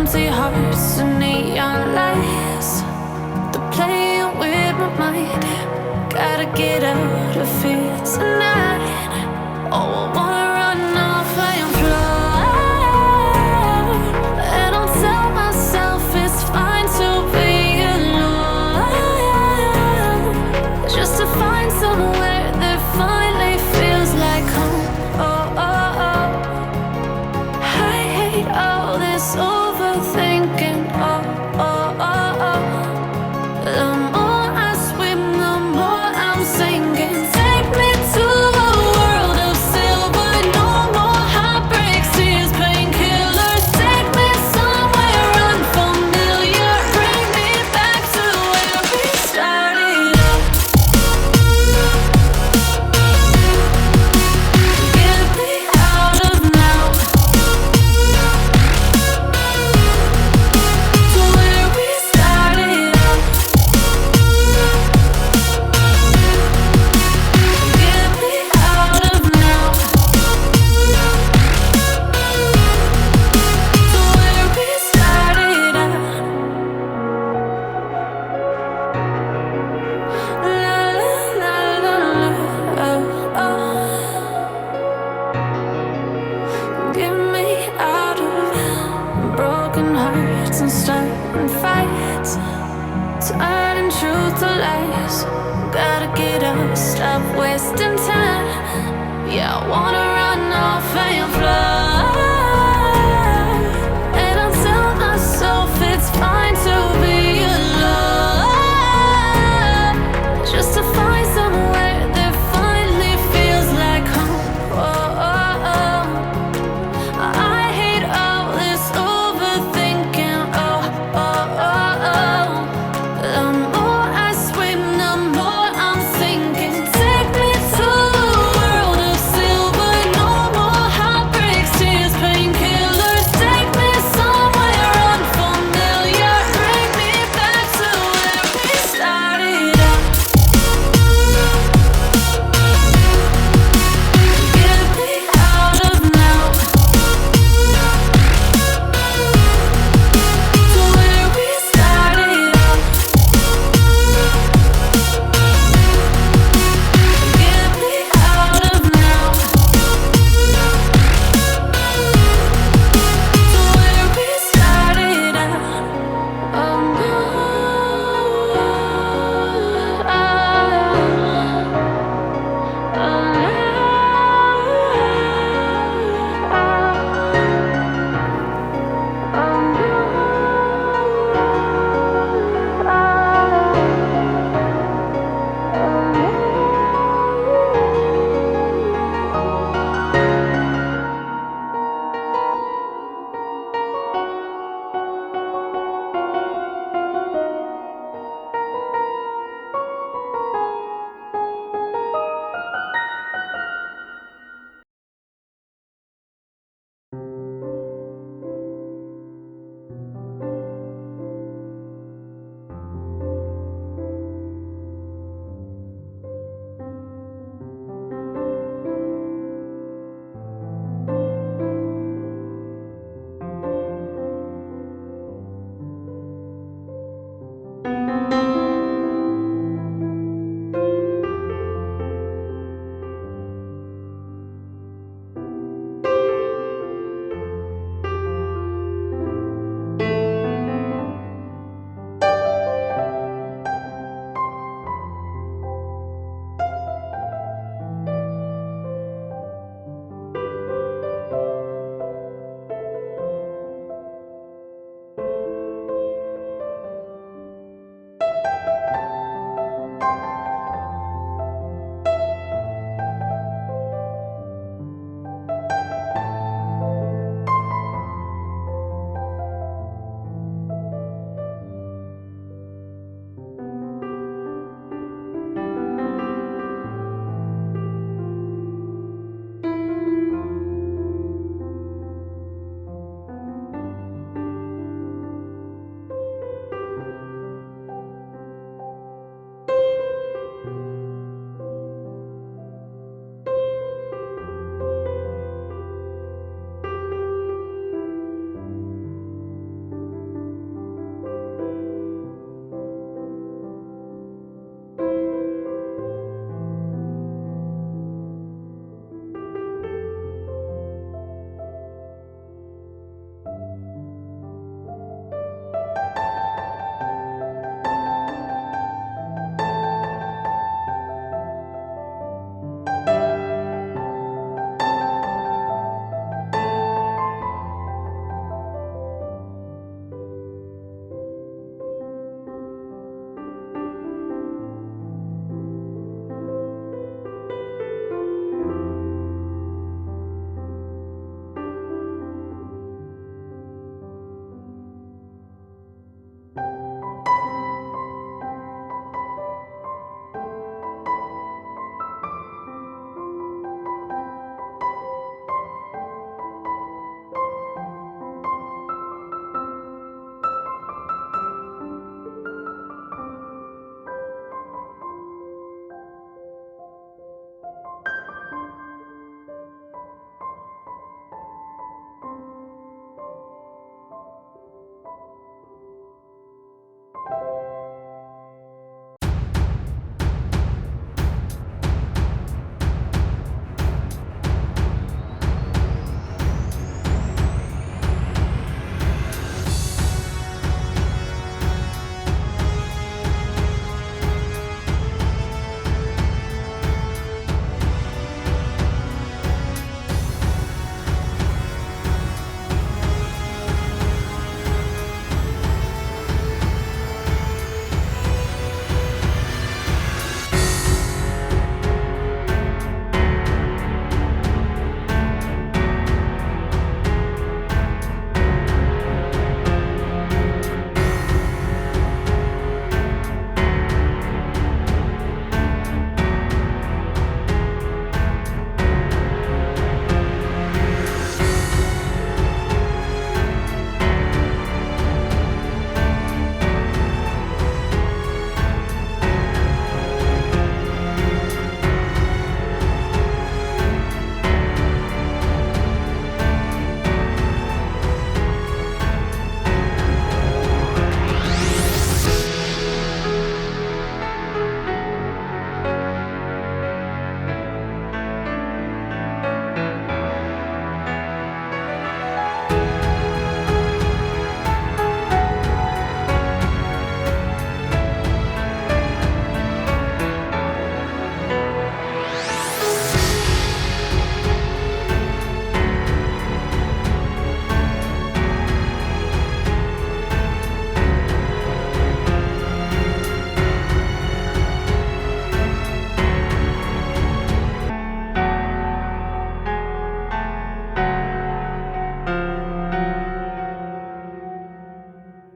empty hearts and neon lights. They're playing with my mind. Gotta get out of here tonight. Oh, I wanna run off and fly. And I'll tell myself it's fine to be alone, just to find somewhere that finally feels like home. Oh, oh, oh. I hate all this overthinking. Oh, oh, oh, oh. The more I swim, the more I'm sinking. Take me to a world of silver. No more heartbreaks, tears, painkillers. Take me somewhere unfamiliar. Bring me back to where we started out. Get me out of now, to where we started out. Get me out of now, to where we started out. La la la la la, oh, oh. Get me out of broken hearts and starting fights, turning truth to lies. Gotta get up, stop wasting time. Yeah, I wanna run off and fly.